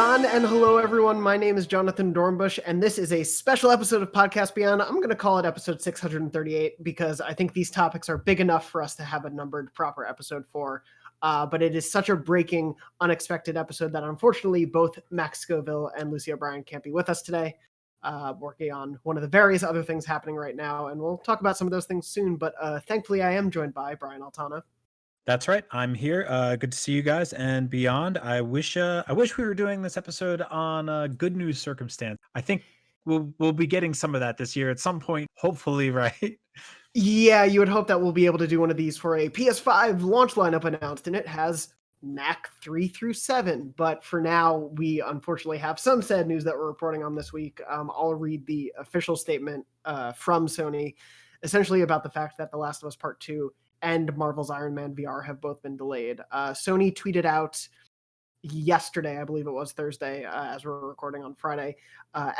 Beyond, and hello everyone. My name is Jonathon Dornbush, and this is a special episode of Podcast Beyond. I'm going to call it episode 638 because I think these topics are big enough for us to have a numbered proper episode for. But it is such a breaking, unexpected episode that unfortunately both Max Scoville and Lucy O'Brien can't be with us today, working on one of the various other things happening right now, and we'll talk about some of those things soon. But thankfully, I am joined by Brian Altano. That's right. I'm here. Good to see you guys and beyond. I wish we were doing this episode on good news circumstance. I think we'll be getting some of that this year at some point, hopefully, right? Yeah, you would hope that we'll be able to do one of these for a PS5 launch lineup announced, and it has Knack 3 through 7. But for now, we unfortunately have some sad news that we're reporting on this week. I'll read the official statement from Sony, essentially about the fact that The Last of Us Part 2 and Marvel's Iron Man VR have both been delayed. Sony tweeted out yesterday, I believe it was Thursday, as we're recording on Friday,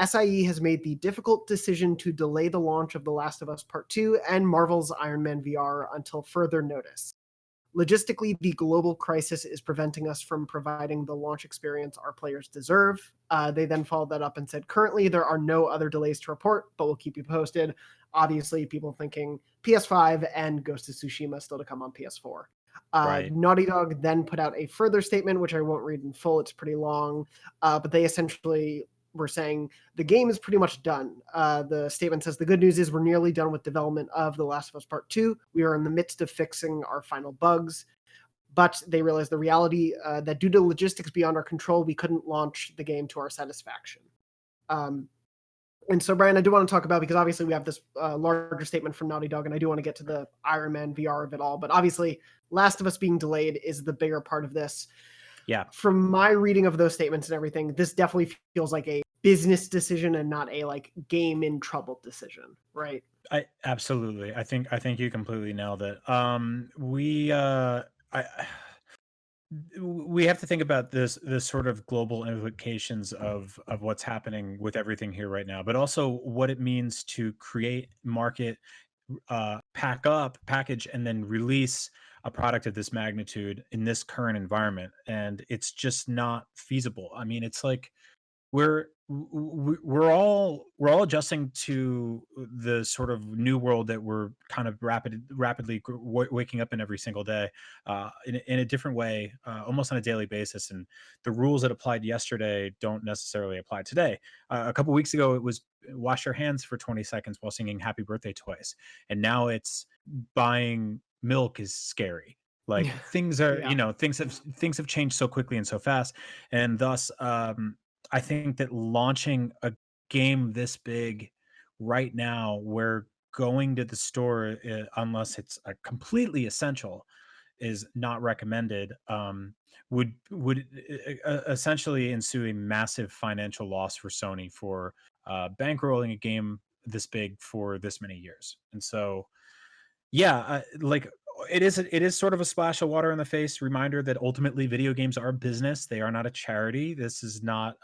SIE has made the difficult decision to delay the launch of The Last of Us Part 2 and Marvel's Iron Man VR until further notice. Logistically, the global crisis is preventing us from providing the launch experience our players deserve. They then followed that up and said, currently there are no other delays to report, but we'll keep you posted. Obviously, people thinking PS5 and Ghost of Tsushima still to come on PS4. Right. Naughty Dog then put out a further statement, which I won't read in full. It's pretty long, but they essentially were saying the game is pretty much done. The statement says, the good news is we're nearly done with development of The Last of Us Part 2. We are in the midst of fixing our final bugs, but they realized the reality that due to logistics beyond our control, we couldn't launch the game to our satisfaction. And so, Brian, I do want to talk about, because obviously we have this larger statement from Naughty Dog, and I do want to get to the Iron Man VR of it all. But obviously, Last of Us being delayed is the bigger part of this. Yeah. From my reading of those statements and everything, this definitely feels like a business decision and not a like game in trouble decision, right? I absolutely. I think you completely nailed it. We have to think about this sort of global implications of what's happening with everything here right now, but also what it means to create, market, package, and then release a product of this magnitude in this current environment. And it's just not feasible. I mean, it's like we're all adjusting to the sort of new world that we're kind of rapidly waking up in every single day, in a different way, almost on a daily basis. And the rules that applied yesterday don't necessarily apply today. A couple weeks ago, it was wash your hands for 20 seconds while singing happy birthday twice, and now it's buying milk is scary. Like things are, Yeah. things have changed so quickly and so fast, and thus I think that launching a game this big right now, where going to the store, unless it's completely essential, is not recommended, would essentially ensue a massive financial loss for Sony for bankrolling a game this big for this many years. And so, yeah, like it is sort of a splash of water in the face reminder that ultimately video games are a business. They are not a charity. This is not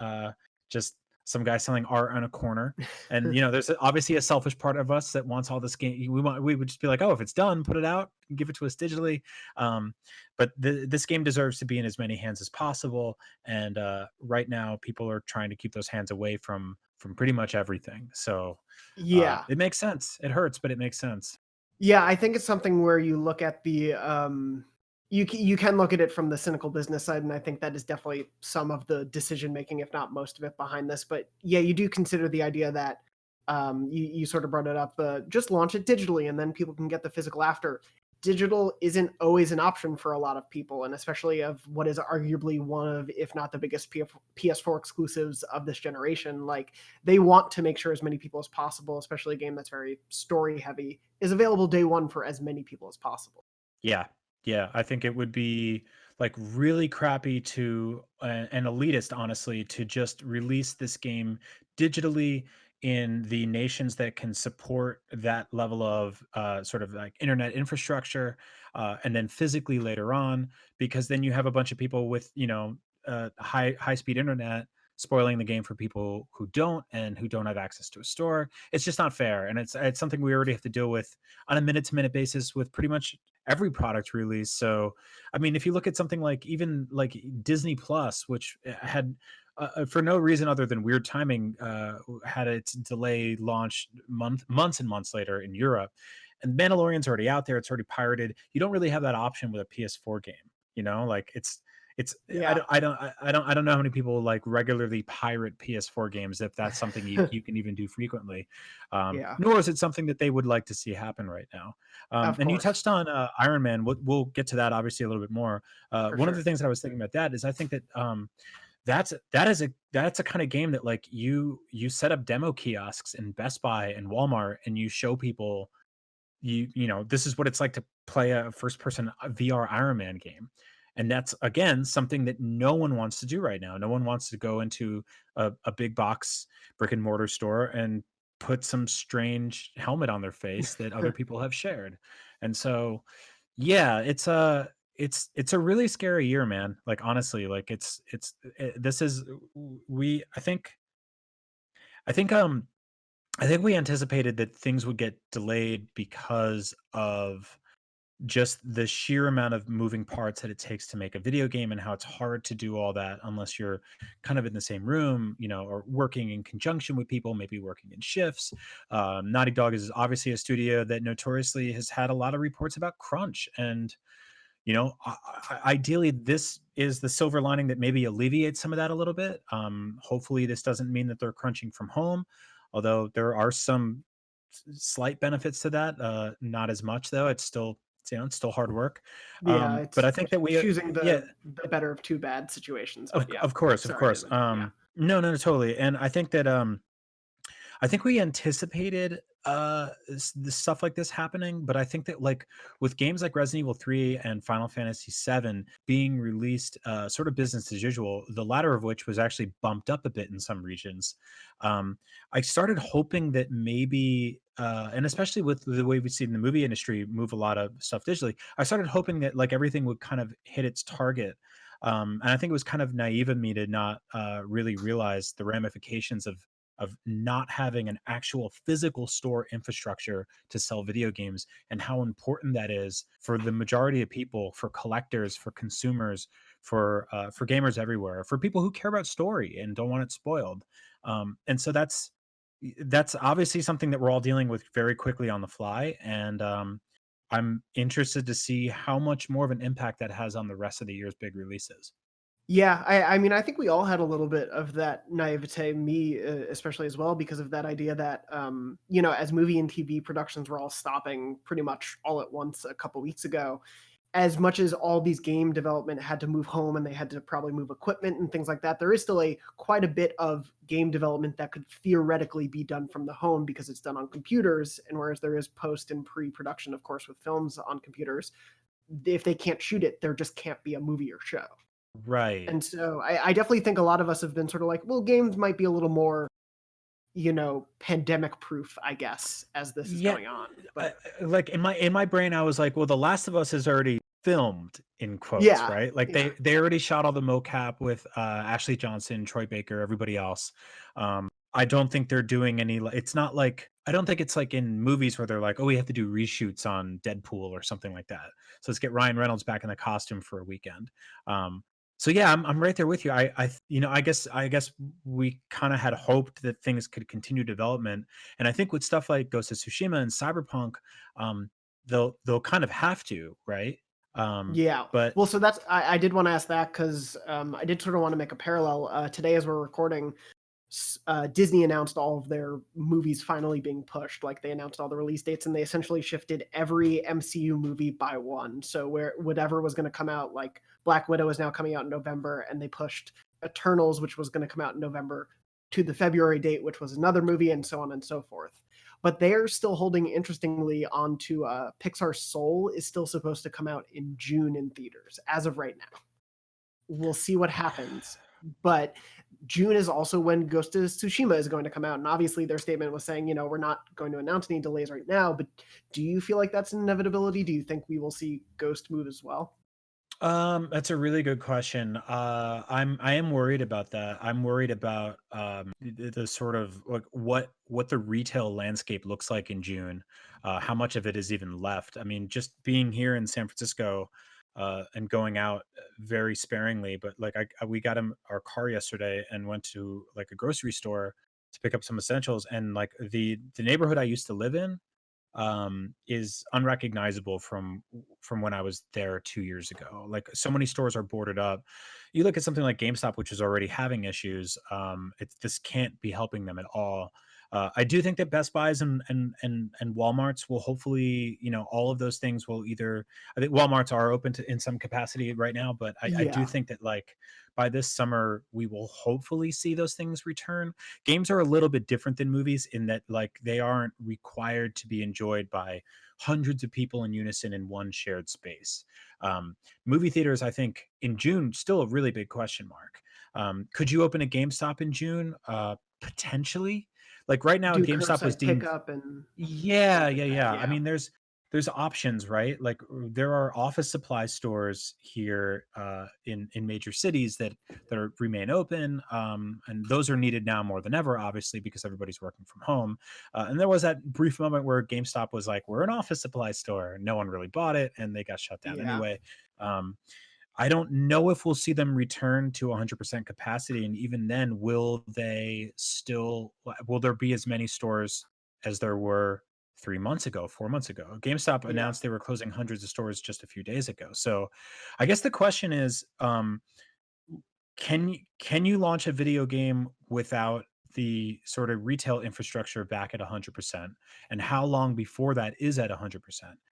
just some guy selling art on a corner. And there's obviously a selfish part of us that wants all this game. We would just be like, oh, if it's done, put it out, give it to us digitally. But this game deserves to be in as many hands as possible. And right now, people are trying to keep those hands away from pretty much everything. So Yeah. it makes sense. It hurts, but it makes sense. Yeah, I think it's something where you look at the you can look at it from the cynical business side, and I think that is definitely some of the decision making, if not most of it, behind this. But yeah, you do consider the idea that you sort of brought it up, just launch it digitally, and then people can get the physical after. Digital isn't always an option for a lot of people, and especially of what is arguably one of, if not the biggest PS4 exclusives of this generation. Like, they want to make sure as many people as possible, especially a game that's very story heavy, is available day one for as many people as possible. Yeah. Yeah. I think it would be like really crappy to and elitist, honestly, to just release this game digitally in the nations that can support that level of sort of like internet infrastructure, and then physically later on, because then you have a bunch of people with, high speed internet spoiling the game for people who don't and who don't have access to a store. It's just not fair. And it's something we already have to deal with on a minute to minute basis with pretty much every product release. So, I mean, if you look at something like even like Disney Plus, which had for no reason other than weird timing, had its delay launch months and months later in Europe. And Mandalorian's already out there; it's already pirated. You don't really have that option with a PS4 game. You know, like it's Yeah, I don't know how many people like regularly pirate PS4 games if that's something you can even do frequently. yeah, Nor is it something that they would like to see happen right now. of And you course, touched on Iron Man. We'll get to that obviously a little bit more. for One of the sure. things that I was thinking about that is I think that that's a kind of game that like you set up demo kiosks in Best Buy and Walmart and you show people you know this is what it's like to play a first person VR Iron Man game. And that's again something that no one wants to do right now. No one wants to go into a big box brick and mortar store and put some strange helmet on their face that other people have shared. And so yeah, it's a really scary year, man. Like honestly, like this is we I think I think we anticipated that things would get delayed because of just the sheer amount of moving parts that it takes to make a video game and how it's hard to do all that unless you're kind of in the same room, you know, or working in conjunction with people, maybe working in shifts. Naughty Dog is obviously a studio that notoriously has had a lot of reports about crunch. And you know, ideally, this is the silver lining that maybe alleviates some of that a little bit. Hopefully, this doesn't mean that they're crunching from home, although there are some slight benefits to that. Not as much though. It's still, you know, it's still hard work. Yeah, But it's I think that we, choosing yeah, the better of two bad situations. But yeah, of course, of sorry course. to yeah. No, no, no, totally. And I think we anticipated this stuff like this happening, but I think that like with games like Resident Evil 3 and Final Fantasy 7 being released sort of business as usual, the latter of which was actually bumped up a bit in some regions. I started hoping that maybe and especially with the way we've seen the movie industry move a lot of stuff digitally, I started hoping that like everything would kind of hit its target. And I think it was kind of naive of me to not really realize the ramifications of not having an actual physical store infrastructure to sell video games and how important that is for the majority of people, for collectors, for consumers, for gamers everywhere, for people who care about story and don't want it spoiled. And so that's obviously something that we're all dealing with very quickly on the fly. And I'm interested to see how much more of an impact that has on the rest of the year's big releases. Yeah, I mean, I think we all had a little bit of that naivete, me especially as well, because of that idea that you know, as movie and TV productions were all stopping pretty much all at once a couple weeks ago, as much as all these game development had to move home and they had to probably move equipment and things like that, there is still a quite a bit of game development that could theoretically be done from the home because it's done on computers. And whereas there is post and pre-production, of course, with films on computers, if they can't shoot it, there just can't be a movie or show. Right. And so I definitely think a lot of us have been sort of like, well, games might be a little more, you know, pandemic proof, I guess, as this is Yeah, going on. But like in my brain, I was like, well, The Last of Us is already filmed in quotes, yeah, right? Like yeah, they already shot all the mocap with Ashley Johnson, Troy Baker, everybody else. I don't think they're doing any. It's not like I don't think it's like in movies where they're like, oh, we have to do reshoots on Deadpool or something like that. So let's get Ryan Reynolds back in the costume for a weekend. Um, so yeah, I'm right there with you. You know, I guess we kind of had hoped that things could continue development, and I think with stuff like Ghost of Tsushima and Cyberpunk, they'll kind of have to, right? yeah. But Well, so that's I did want to ask that because I did sort of want to make a parallel. Today, as we're recording, Disney announced all of their movies finally being pushed. Like they announced all the release dates, and they essentially shifted every MCU movie by one. So where whatever was going to come out, like Black Widow is now coming out in November, and they pushed Eternals, which was going to come out in November, to the February date, which was another movie, and so on and so forth. But they're still holding, interestingly, on to Pixar's Soul is still supposed to come out in June in theaters as of right now. We'll see what happens. But June is also when Ghost of Tsushima is going to come out. And obviously, their statement was saying, you know, we're not going to announce any delays right now. But do you feel like that's an inevitability? Do you think we will see Ghost move as well? That's a really good question. I am worried about that. I'm worried about the sort of like what the retail landscape looks like in June. How much of it is even left? I mean, just being here in San Francisco, and going out very sparingly. But like we got him our car yesterday and went to like a grocery store to pick up some essentials. And like the neighborhood I used to live in is unrecognizable from when I was there 2 years ago. Like so many stores are boarded up. You look at something like GameStop, which is already having issues. This can't be helping them at all. I do think that Best Buys and WalMarts will hopefully, all of those things will either. I think WalMarts are open to in some capacity right now, but I do Yeah, think that like by this summer we will hopefully see those things return. Games are a little bit different than movies in that like they aren't required to be enjoyed by hundreds of people in unison in one shared space. Movie theaters, I think, in June, still a really big question mark. Could you open a GameStop in June? Potentially. Like right now, do GameStop was curbside deemed. pickup and Yeah, things yeah, like that. yeah. I Yeah, mean, there's options, right? Like there are office supply stores here in major cities that remain open, and those are needed now more than ever, obviously, because everybody's working from home. And there was that brief moment where GameStop was like, "We're an office supply store." No one really bought it, and they got shut down yeah, anyway. Um, I don't know if we'll see them return to 100% capacity, and even then, will there be as many stores as there were 3 months ago, 4 months ago? GameStop yeah. announced they were closing hundreds of stores just a few days ago. So, I guess the question is, can you launch a video game without the sort of retail infrastructure back at 100%? And how long before that is at 100%?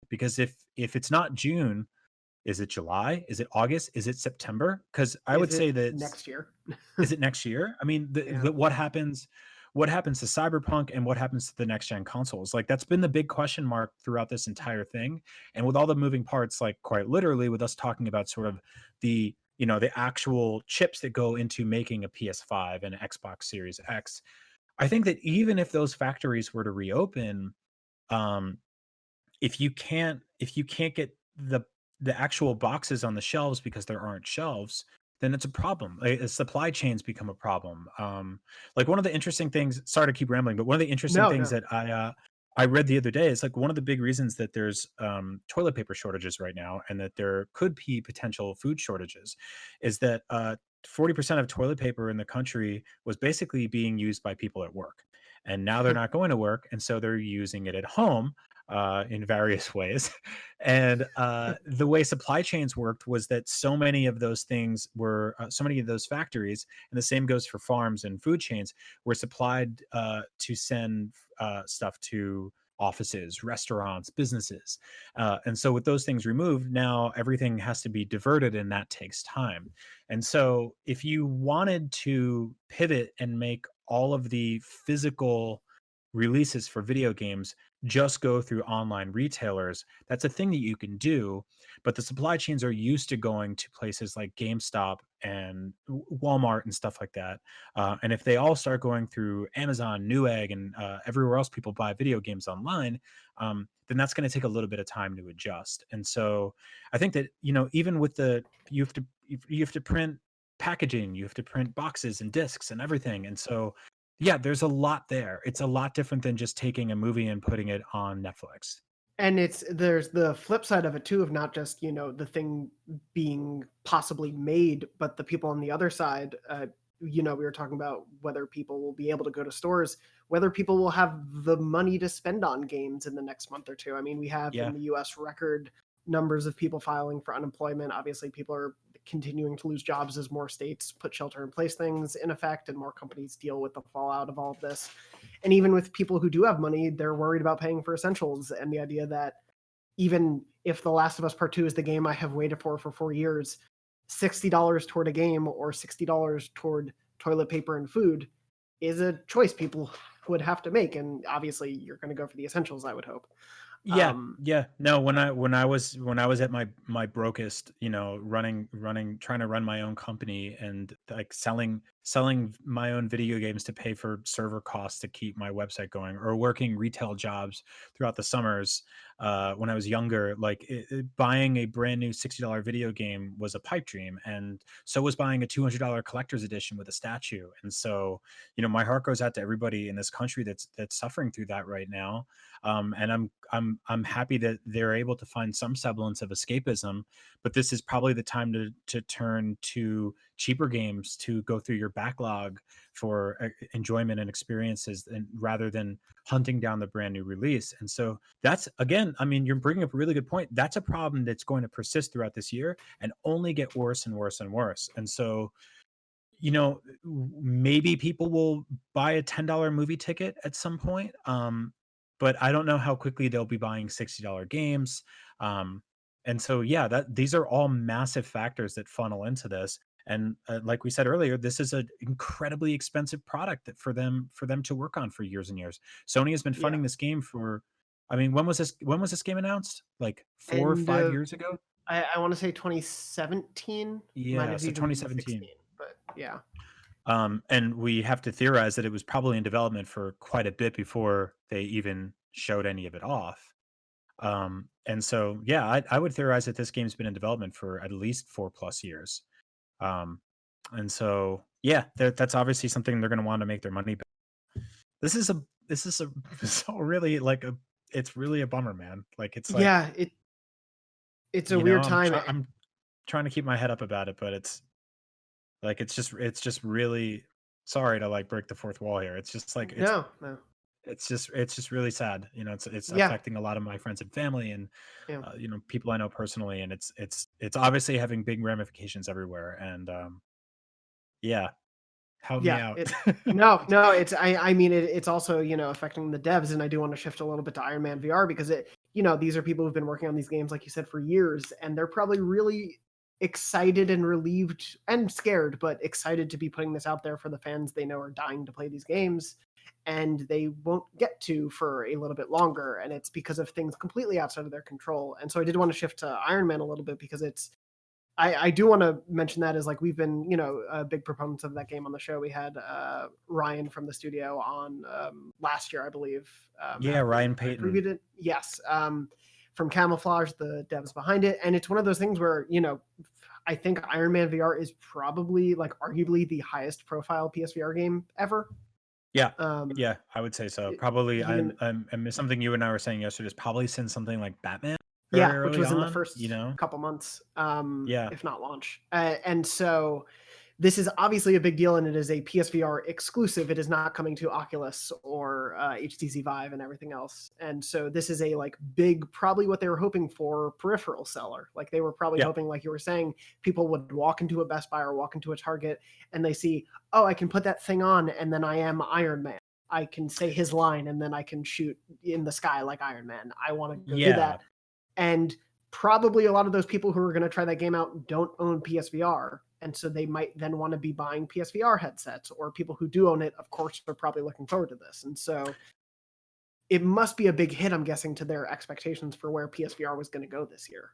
Because if it's not June, is it July? Is it August? Is it September? Because I Is would say it that next year? is it next year? I mean, Yeah, what happens to Cyberpunk and what happens to the next gen consoles? Like that's been the big question mark throughout this entire thing. And with all the moving parts, like quite literally with us talking about sort of the actual chips that go into making a PS5 and Xbox Series X, I think that even if those factories were to reopen, um, if you can't get the actual boxes on the shelves because there aren't shelves, then it's a problem. Supply chains become a problem. Like one of the interesting things. Sorry to keep rambling, but one of the interesting no, things no, that I read the other day is like one of the big reasons that there's toilet paper shortages right now, and that there could be potential food shortages, is that 40% of toilet paper in the country was basically being used by people at work, and now they're not going to work, and so they're using it at home in various ways. And the way supply chains worked was that so many of those factories, and the same goes for farms and food chains, were supplied to send stuff to offices, restaurants, businesses. And so with those things removed, now everything has to be diverted, and that takes time. And so if you wanted to pivot and make all of the physical releases for video games just go through online retailers, that's a thing that you can do. But the supply chains are used to going to places like GameStop and Walmart and stuff like that. And if they all start going through Amazon, Newegg, and everywhere else people buy video games online, then that's going to take a little bit of time to adjust. And so I think that even with you have to print packaging, you have to print boxes and discs and everything. And so yeah, there's a lot there. It's a lot different than just taking a movie and putting it on Netflix. and there's the flip side of it too, of not just the thing being possibly made, but the people on the other side. We were talking about whether people will be able to go to stores, whether people will have the money to spend on games in the next month or two. I mean, we have in Yeah. the US record numbers of people filing for unemployment. Obviously, people are continuing to lose jobs as more states put shelter in place things in effect and more companies deal with the fallout of all of this. And even with people who do have money, they're worried about paying for essentials, and the idea that even if The Last of Us Part 2 is the game I have waited for 4 years, $60 toward a game or $60 toward toilet paper and food is a choice people would have to make. And obviously, you're going to go for the essentials, I would hope. Yeah, Um, yeah. No, when I was at my brokest, trying to run my own company and like selling my own video games to pay for server costs to keep my website going, or working retail jobs throughout the summers when I was younger, like buying a brand new $60 video game was a pipe dream, and so was buying a $200 collector's edition with a statue. And so, my heart goes out to everybody in this country that's suffering through that right now. And I'm I'm happy that they're able to find some semblance of escapism, but this is probably the time to turn to cheaper games to go through your backlog for enjoyment and experiences, and rather than hunting down the brand new release. And so that's, again, I mean, you're bringing up a really good point. That's a problem that's going to persist throughout this year and only get worse and worse and worse. And so, maybe people will buy a $10 movie ticket at some point. But I don't know how quickly they'll be buying $60 games. Um, and so, yeah, that these are all massive factors that funnel into this. And like we said earlier, this is an incredibly expensive product that for them to work on for years and years. Sony has been Yeah. funding this game for, I mean, when was this game announced? Like four or And 5 years ago? I want to say 2017, might Yeah, have so even been 2017. 16, but yeah. And we have to theorize that it was probably in development for quite a bit before they even showed any of it off. And so, yeah, I would theorize that this game's been in development for at least 4+ years. Um, and so, yeah, that's obviously something they're going to want to make their money back. This is a so really like a it's really a bummer, man. Like it's like, Yeah, it's a weird time. I'm trying to keep my head up about it, but it's like it's just really, sorry to like break the fourth wall here. It's just like No, no. it's just really sad. It's Yeah, affecting a lot of my friends and family, and yeah. people I know personally, and it's obviously having big ramifications everywhere. And yeah, help me Yeah, out. no, I mean it's also, affecting the devs, and I do want to shift a little bit to Iron Man VR because these are people who've been working on these games like you said for years, and they're probably really excited and relieved and scared, but excited to be putting this out there for the fans they know are dying to play these games, and they won't get to for a little bit longer, and it's because of things completely outside of their control. And so I did want to shift to Iron Man a little bit because I do want to mention that as like we've been big proponents of that game on the show. We had Ryan from the studio on last year, I believe, Yeah, after Ryan I Payton. previewed it. Yes, from Camouflage, the devs behind it, and it's one of those things where I think Iron Man VR is probably like arguably the highest profile PSVR game ever. Yeah, Um, yeah, I would say so. Probably, even and something you and I were saying yesterday is probably since something like Batman very Yeah, which early was in the on. first couple months, Yeah, if not launch. And so this is obviously a big deal, and it is a PSVR exclusive. It is not coming to Oculus or HTC Vive and everything else. And so this is a like big, probably what they were hoping for, peripheral seller. Like they were probably yeah. hoping, like you were saying, people would walk into a Best Buy or walk into a Target and they see, oh, I can put that thing on, and then I am Iron Man. I can say his line, and then I can shoot in the sky like Iron Man. I want to go do Yeah. that. And probably a lot of those people who are going to try that game out don't own PSVR. And so they might then want to be buying PSVR headsets, or people who do own it, of course, are probably looking forward to this. And so it must be a big hit, I'm guessing, to their expectations for where PSVR was going to go this year.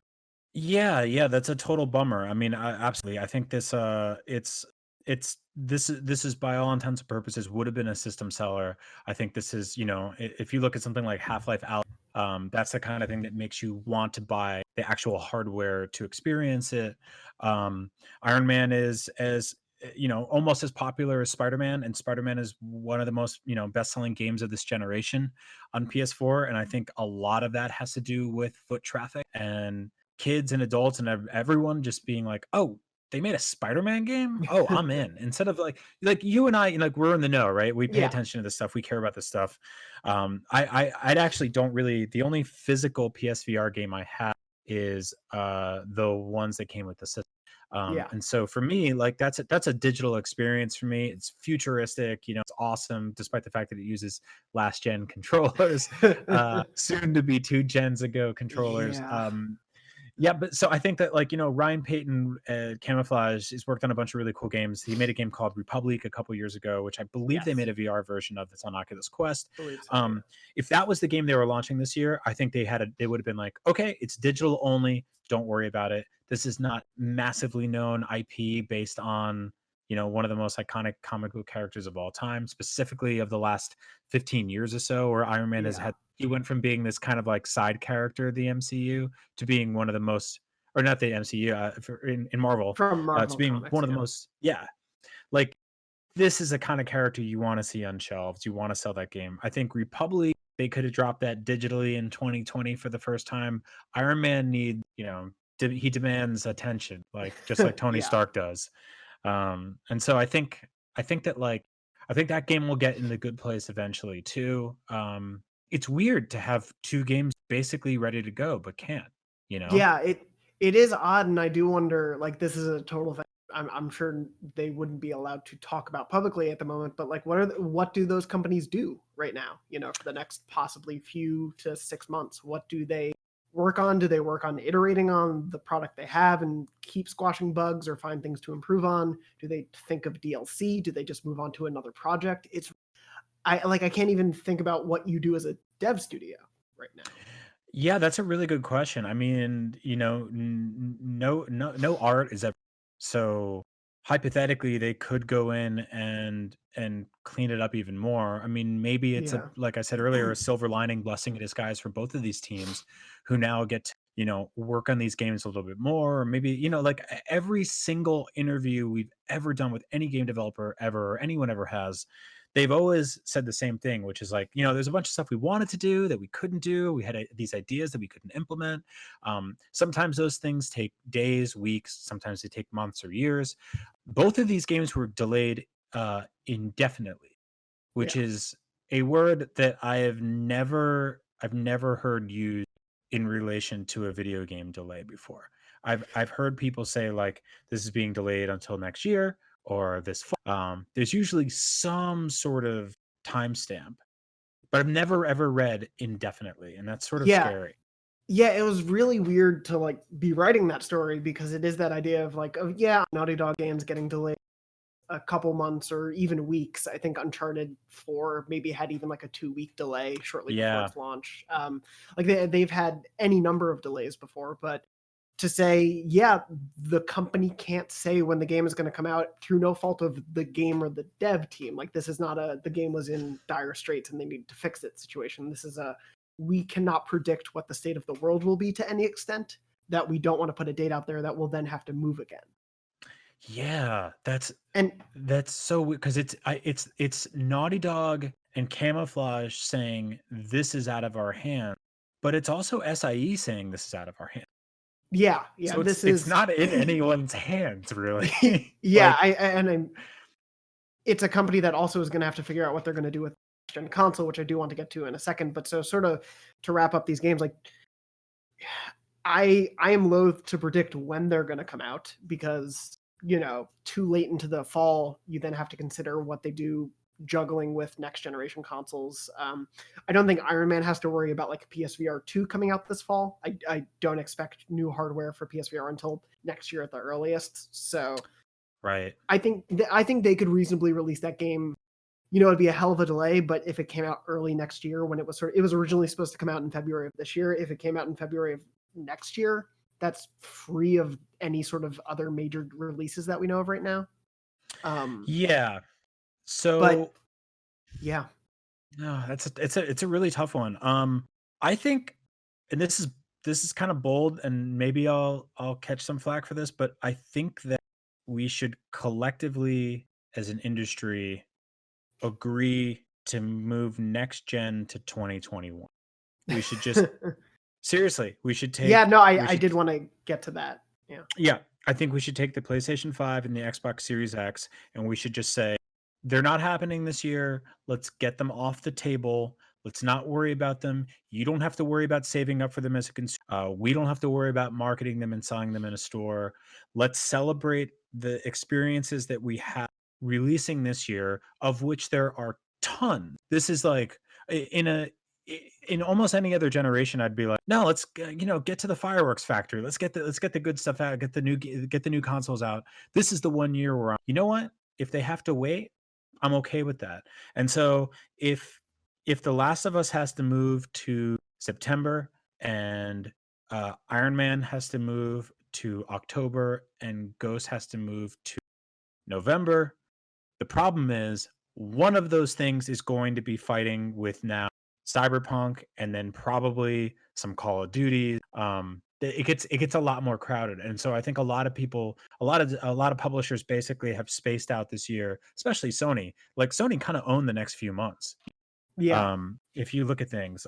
Yeah, yeah, that's a total bummer. I mean, absolutely. I think this is by all intents and purposes would have been a system seller. I think this is, if you look at something like Half-Life Alyx, that's the kind of thing that makes you want to buy the actual hardware to experience it. Iron Man is as almost as popular as Spider-Man, and Spider-Man is one of the most, best-selling games of this generation on PS4. And I think a lot of that has to do with foot traffic and kids and adults and everyone just being like, "Oh, they made a Spider-Man game? Oh, I'm in." Instead of like you and I, like we're in the know, right? We pay Yeah. attention to this stuff. We care about this stuff. I actually don't really. The only physical PSVR game I have is the ones that came with the system. Yeah. And so for me, like that's a digital experience for me. It's futuristic, it's awesome, despite the fact that it uses last gen controllers, soon to be 2 gens ago controllers. Yeah. Yeah, but so I think that Ryan Payton at Camouflage has worked on a bunch of really cool games. He made a game called Republic a couple years ago, which I believe they made Yes. a VR version of. That's on Oculus Quest. I believe so. Yeah. If that was the game they were launching this year, I think they would have been like, okay, it's digital only. Don't worry about it. This is not massively known IP based on one of the most iconic comic book characters of all time, specifically of the last 15 years or so, where Iron Man has Yeah. had. He went from being this kind of like side character of the MCU to being one of the most, or not the MCU, in Marvel, From to Marvel being one Comics. of the Yeah. most, yeah, like this is a kind of character you want to see on shelves. You want to sell that game. I think Republic they could have dropped that digitally in 2020 for the first time. Iron Man need, he demands attention, like just like Tony Yeah. Stark does. And so I think that like I think that game will get in the good place eventually too. It's weird to have two games basically ready to go but can't, you know? Yeah, it is odd, and I do wonder, like, this is a total thing I'm sure they wouldn't be allowed to talk about publicly at the moment, but, like, what do those companies do right now, for the next possibly few to 6 months? What do they work on? Do they work on iterating on the product they have and keep squashing bugs or find things to improve on? Do they think of DLC? Do they just move on to another project? I can't even think about what you do as a dev studio right now. Yeah, that's a really good question. I mean, no art is ever so hypothetically they could go in and clean it up even more. I mean, maybe it's a Yeah. like I said earlier, a silver lining blessing in disguise for both of these teams who now get to, work on these games a little bit more. Or maybe, like every single interview we've ever done with any game developer ever or anyone ever has, they've always said the same thing, which is like, there's a bunch of stuff we wanted to do that we couldn't do. We had these ideas that we couldn't implement. Sometimes those things take days, weeks, sometimes they take months or years. Both of these games were delayed indefinitely, which Yeah. is a word that I've never heard used in relation to a video game delay before. I've heard people say like this is being delayed until next year or this fall. There's usually some sort of timestamp, but I've never ever read indefinitely, and that's sort of Yeah. scary. Yeah, it was really weird to, like, be writing that story because it is that idea of, like, oh, yeah, Naughty Dog games getting delayed a couple months or even weeks. I think Uncharted 4 maybe had even, like, a 2-week delay shortly before Yeah, its launch. Like, they've had any number of delays before, but to say, yeah, the company can't say when the game is gonna come out through no fault of the game or the dev team. Like, this is not the game was in dire straits and they need to fix it situation. This is we cannot predict what the state of the world will be to any extent, that we don't wanna put a date out there that will then have to move again. yeah, And that's so weird because it's Naughty Dog and Camouflage saying this is out of our hand, but it's also SIE saying this is out of our hand. yeah, yeah, So this it's is not in anyone's hands really. yeah, Like, it's a company that also is gonna have to figure out what they're gonna do with gen console, which I do want to get to in a second. But so sort of to wrap up these games, like I am loath to predict when they're gonna come out because, too late into the fall, you then have to consider what they do juggling with next generation consoles. I don't think Iron Man has to worry about like PSVR 2 coming out this fall. I don't expect new hardware for PSVR until next year at the earliest. So right. I think they could reasonably release that game. It'd be a hell of a delay, but if it came out early next year, when it was originally supposed to come out in February of this year, if it came out in February of next year, that's free of any sort of other major releases that we know of right now. Um, Yeah. but So yeah, no, it's a really tough one. I think, and this is kind of bold, and maybe I'll catch some flack for this, but I think that we should collectively, as an industry, agree to move next gen to 2021. We should just seriously, yeah, no, we I should did want to get to that. Yeah, yeah, I think we should take the PlayStation 5 and the Xbox Series X, and we should just say, they're not happening this year. Let's get them off the table. Let's not worry about them. You don't have to worry about saving up for them as a consumer. We don't have to worry about marketing them and selling them in a store. Let's celebrate the experiences that we have releasing this year, of which there are tons. This is like in in almost any other generation, I'd be like, no, let's get to the fireworks factory. Let's get the good stuff out. Get the new consoles out. This is the one year where you know what? If they have to wait, I'm okay with that. And so if The Last of Us has to move to September and Iron Man has to move to October and Ghost has to move to November, the problem is one of those things is going to be fighting with now Cyberpunk and then probably some Call of Duty. It gets a lot more crowded, and so I think a lot of people, a lot of publishers basically have spaced out this year, especially Sony. Like Sony kind of owned the next few months. yeah, if you look at things.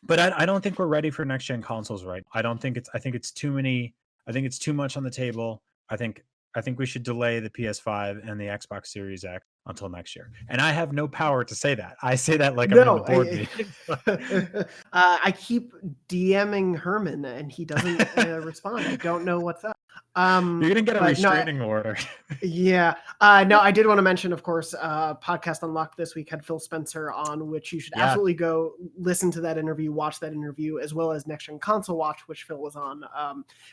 But I don't think we're ready for next gen consoles, right? I think it's too many. I think it's too much on the table. I think I think we should delay the PS5 and the Xbox Series X until next year. And I have no power to say that. I say that like I'm in the No, board meeting. I keep DMing Herman and he doesn't respond. I don't know what's up. You're gonna get a But no, restraining order. yeah. No, I did want to mention, of course, Podcast Unlocked this week had Phil Spencer on, which you should Yeah, absolutely go listen to that interview, watch that interview, as well as Next Gen Console Watch, which Phil was on.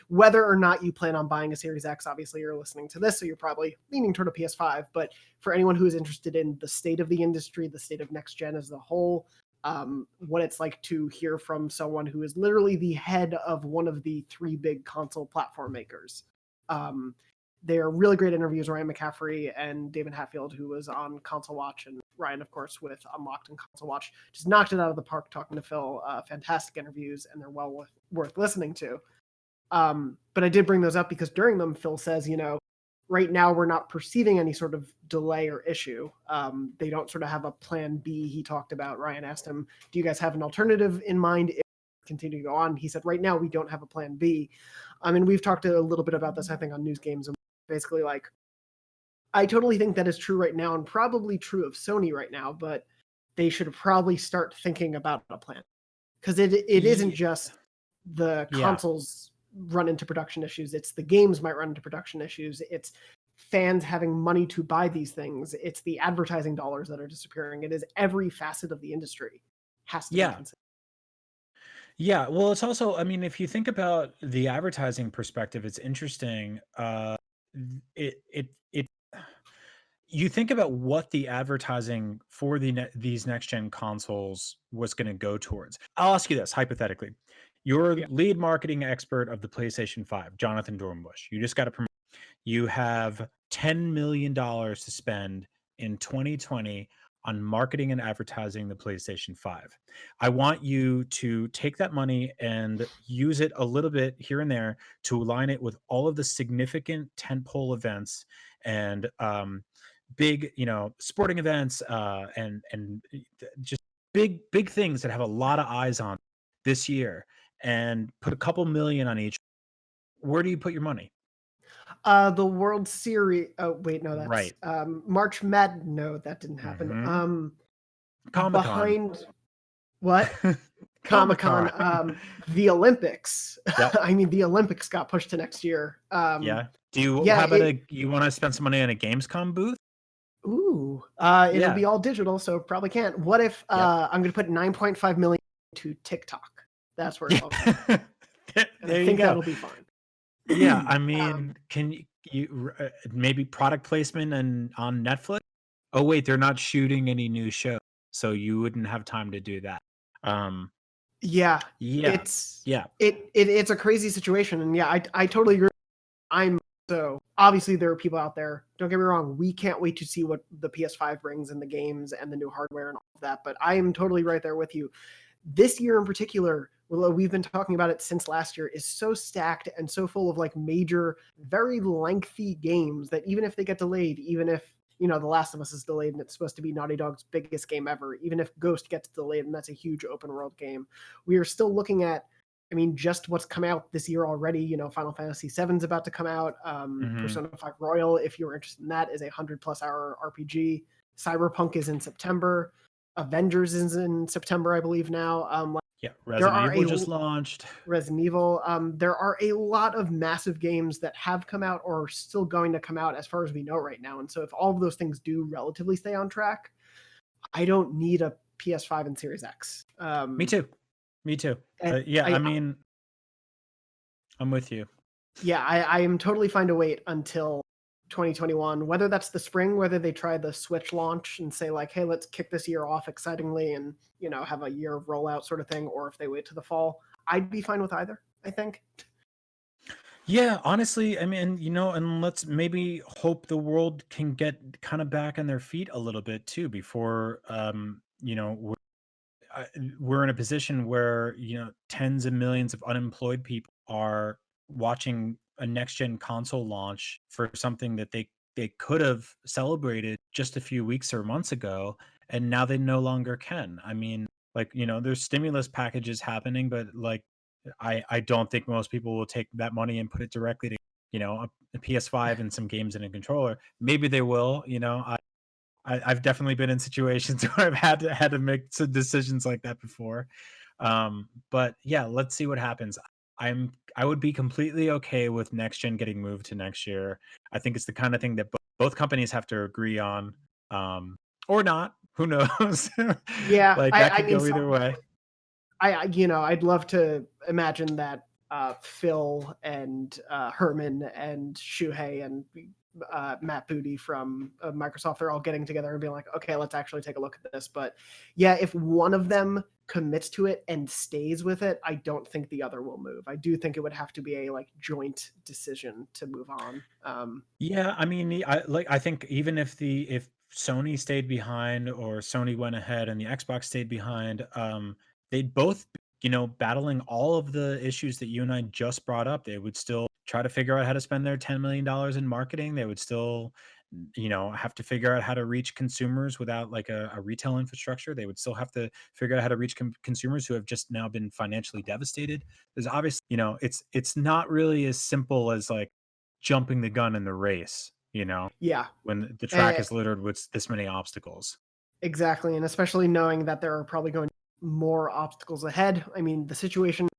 Whether or not you plan on buying a Series X, obviously you're listening to this, so you're probably leaning toward a PS5. But for anyone who is interested in the state of the industry, the state of next gen as a whole, what it's like to hear from someone who is literally the head of one of the three big console platform makers. Um, they're really great interviews. Ryan McCaffrey and David Hatfield, who was on Console Watch, and Ryan, of course, with Unlocked and Console Watch, just knocked it out of the park talking to Phil. Fantastic interviews, and they're well worth listening to. But I did bring those up because during them, Phil says, right now we're not perceiving any sort of delay or issue. They don't sort of have a plan B. He talked about, Ryan asked him, do you guys have an alternative in mind if continue to go on? He said, right now we don't have a plan B. I mean, we've talked a little bit about this, I think, on News Games, and basically like, I totally think that is true right now and probably true of Sony right now, but they should probably start thinking about a plan, because it isn't Ye- just the yeah, consoles run into production issues. It's the games might run into production issues. It's fans having money to buy these things. It's the advertising dollars that are disappearing. It is every facet of the industry has to be yeah. considered. Yeah, well, it's also, I mean, if you think about the advertising perspective, it's interesting. It you think about what the advertising for these next gen consoles was going to go towards. I'll ask you this hypothetically: your Yeah. lead marketing expert of the PlayStation 5, Jonathon Dornbush, you just got to you have $10 million to spend in 2020 on marketing and advertising the PlayStation 5. I want you to take that money and use it a little bit here and there to align it with all of the significant tentpole events and big, sporting events and just big things that have a lot of eyes on this year, and put a couple million on each. Where do you put your money? The World Series. Oh, wait, no, that's Right. March Mad. No, that didn't happen. Mhm. Comic-Con. Behind what? Comic-Con, Comic-Con. the Olympics. Yep. I mean, the Olympics got pushed to next year. Yeah. Do you Yeah, how about you wanna spend some money on a Gamescom booth? it'll Yeah. be all digital, so probably can't. What if Yep. I'm gonna put 9.5 million to TikTok? That's where it's all going, and I There you think go. that'll be fine. Yeah, I um, mean, can maybe product placement and on Netflix? Oh, wait, they're not shooting any new shows, so you wouldn't have time to do that. Um, yeah, yeah. it's Yeah. it's a crazy situation, and yeah, I totally agree. I'm so obviously there are people out there. Don't get me wrong. We can't wait to see what the PS5 brings and the games and the new hardware and all of that. But I am totally right there with you. This year in particular, well, we've been talking about it since last year, is so stacked and so full of like major, very lengthy games that even if they get delayed, even if The Last of Us is delayed and it's supposed to be Naughty Dog's biggest game ever, even if Ghost gets delayed and that's a huge open world game, we are still looking at, I mean, just what's come out this year already. Final Fantasy VII is about to come out. Mhm. Persona 5 Royal, if you're interested in that, is a 100+ hour RPG. Cyberpunk is in September. Avengers is in September, I believe now. Yeah, There Resident are Evil a just launched. Resident Evil. There are a lot of massive games that have come out or are still going to come out as far as we know right now. And so if all of those things do relatively stay on track, I don't need a PS5 and Series X. Me too. Me too. And Yeah, I I mean, I'm with you. Yeah, I am totally fine to wait until 2021, whether that's the spring, whether they try the Switch launch and say like, hey, let's kick this year off excitingly and, have a year of rollout sort of thing, or if they wait to the fall. I'd be fine with either, I think. Yeah, honestly, I mean, and let's maybe hope the world can get kind of back on their feet a little bit too before uh, we're in a position where, tens of millions of unemployed people are watching a next gen console launch for something that they could have celebrated just a few weeks or months ago, and now they no longer can. I mean, Like, there's stimulus packages happening, but like I don't think most people will take that money and put it directly to, a PS5 and some games and a controller. Maybe they will, I've definitely been in situations where I've had to make some decisions like that before. But yeah, let's see what happens. I would be completely okay with next gen getting moved to next year. I think it's the kind of thing that both companies have to agree on, or not. Who knows? Yeah, Like I, that I could mean, go some either way. I'd love to imagine that Phil and Herman and Shuhei and Matt Booty from Microsoft are all getting together and being like, okay, let's actually take a look at this. But yeah, if one of them commits to it and stays with it, I don't think the other will move. I do think it would have to be a like joint decision to move on. Yeah, I mean, I think even if Sony stayed behind or Sony went ahead and the Xbox stayed behind, they'd both, battling all of the issues that you and I just brought up. They would still try to figure out how to spend their $10 million in marketing. They would still, have to figure out how to reach consumers without like a retail infrastructure. They would still have to figure out how to reach consumers who have just now been financially devastated. There's obviously, it's not really as simple as like jumping the gun in the race, Yeah, when the track eh, is littered with this many obstacles. exactly. And especially knowing that there are probably going to be more obstacles ahead. I mean, the situation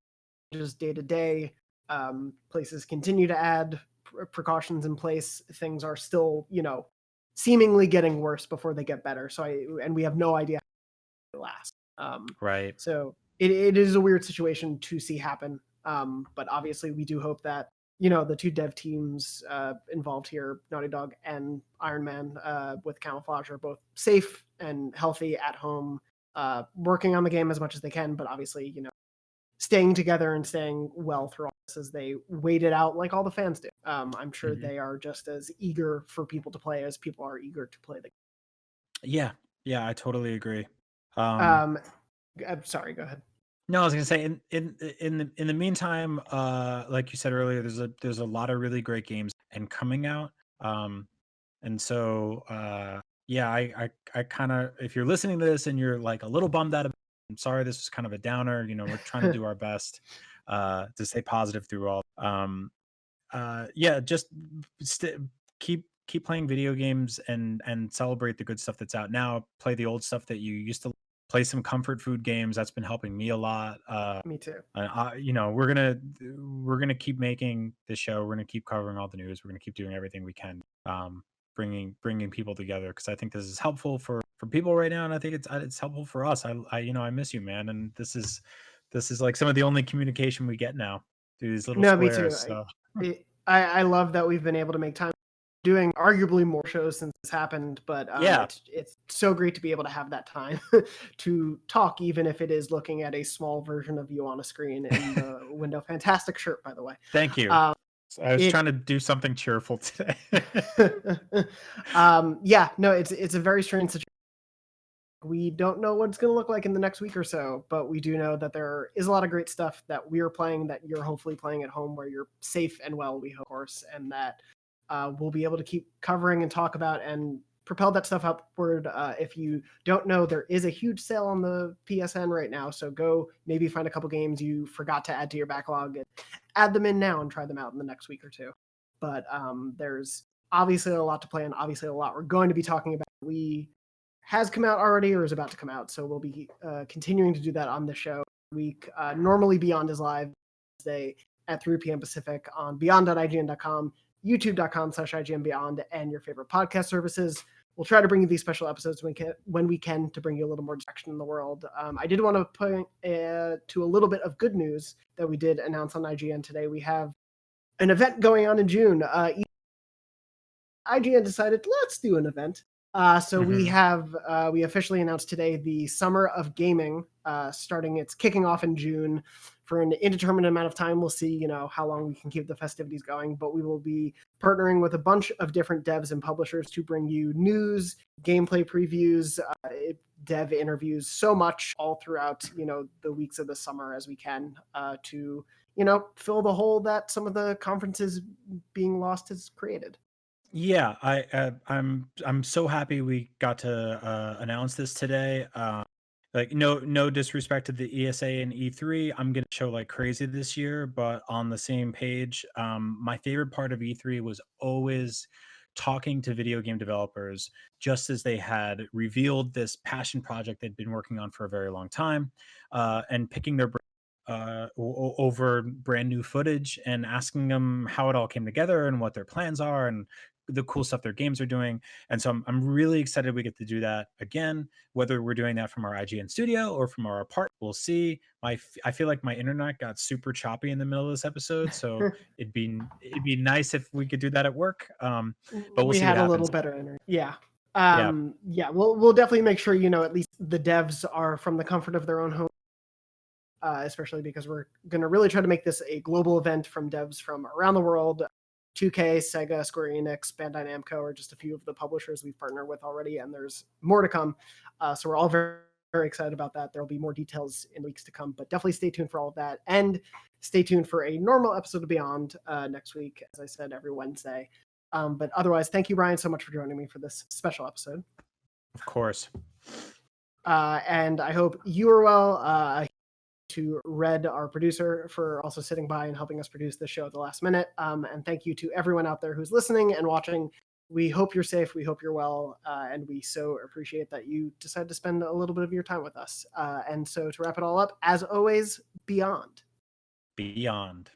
just day to day. Places continue to add precautions in place. Things are still, seemingly getting worse before they get better. And we have no idea how it lasts. Right. So it is a weird situation to see happen. But obviously, we do hope that the two dev teams involved here, Naughty Dog and Iron Man, with Camouflage, are both safe and healthy at home, working on the game as much as they can. But obviously, staying together and staying well through all this as they wait it out like all the fans do. I'm sure Mhm. they are just as eager for people to play as people are eager to play the Yeah. Yeah, I totally agree. game. Um, I'm sorry, go ahead. no, I was gonna say in the meantime, like you said earlier, there's a lot of really great games and coming out. And so yeah, I kind of, if you're listening to this and you're like a little bummed out, I'm sorry, this was kind of a downer. We're trying to do our best to stay positive through all. Yeah, just st- keep playing video games and celebrate the good stuff that's out now. Play the old stuff that you used to play. Some comfort food games that's been helping me a lot. Me too. We're gonna keep making the show. We're gonna keep covering all the news. We're gonna keep doing everything we can, bringing people together, because I think this is helpful for people right now, and I think it's helpful for us. I miss you, man, and this is like some of the only communication we get now through these little No, me too. squares. So I love that we've been able to make time doing arguably more shows since this happened, but yeah, it's so great to be able to have that time to talk, even if it is looking at a small version of you on a screen in the window. Fantastic shirt, by the way. thank you. Um, So I was it trying to do something cheerful today. yeah, no, it's a very strange situation. We don't know what it's going to look like in the next week or so, but we do know that there is a lot of great stuff that we're playing, that you're hopefully playing at home where you're safe and well, we hope, of course, and that we'll be able to keep covering and talk about and propel that stuff upward. If you don't know, there is a huge sale on the PSN right now, so go maybe find a couple games you forgot to add to your backlog and add them in now and try them out in the next week or two. But there's obviously a lot to play and obviously a lot we're going to be talking about. We has come out already or is about to come out. So we'll be continuing to do that on the show week. Normally, Beyond is live Wednesday at 3 p.m. Pacific on beyond.ign.com, youtube.com/IGN Beyond, and your favorite podcast services. We'll try to bring you these special episodes when we can to bring you a little more distraction in the world. I did want to point to a little bit of good news that we did announce on IGN today. We have an event going on in June. IGN decided, let's do an event. So Mhm. we officially announced today the Summer of Gaming, it's kicking off in June for an indeterminate amount of time. We'll see, how long we can keep the festivities going, but we will be partnering with a bunch of different devs and publishers to bring you news, gameplay previews, dev interviews, so much all throughout, the weeks of the summer as we can, to, fill the hole that some of the conferences being lost has created. Yeah, I'm so happy we got to announce this today. Like, no disrespect to the ESA and E3. I'm gonna show like crazy this year, but on the same page, my favorite part of E3 was always talking to video game developers just as they had revealed this passion project they'd been working on for a very long time, and picking their over brand new footage and asking them how it all came together and what their plans are and the cool stuff their games are doing. And so I'm really excited we get to do that again, whether we're doing that from our IGN studio or from our apartment, we'll see. I feel like my internet got super choppy in the middle of this episode, so it'd be nice if we could do that at work. But we'll We see what had a little happens. better internet. Yeah. Yeah, Yeah, we'll definitely make sure, at least the devs are from the comfort of their own home, especially because we're going to really try to make this a global event from devs from around the world. 2K, Sega, Square Enix, Bandai Namco are just a few of the publishers we've partnered with already, and there's more to come. So we're all very, very excited about that. There will be more details in weeks to come, but definitely stay tuned for all of that. And stay tuned for a normal episode of Beyond next week, as I said, every Wednesday. But otherwise, thank you, Ryan, so much for joining me for this special episode. of course. And I hope you are well. To Red, our producer, for also sitting by and helping us produce this show at the last minute. And thank you to everyone out there who's listening and watching. We hope you're safe. We hope you're well. And we so appreciate that you decided to spend a little bit of your time with us. And so to wrap it all up, as always, Beyond. Beyond.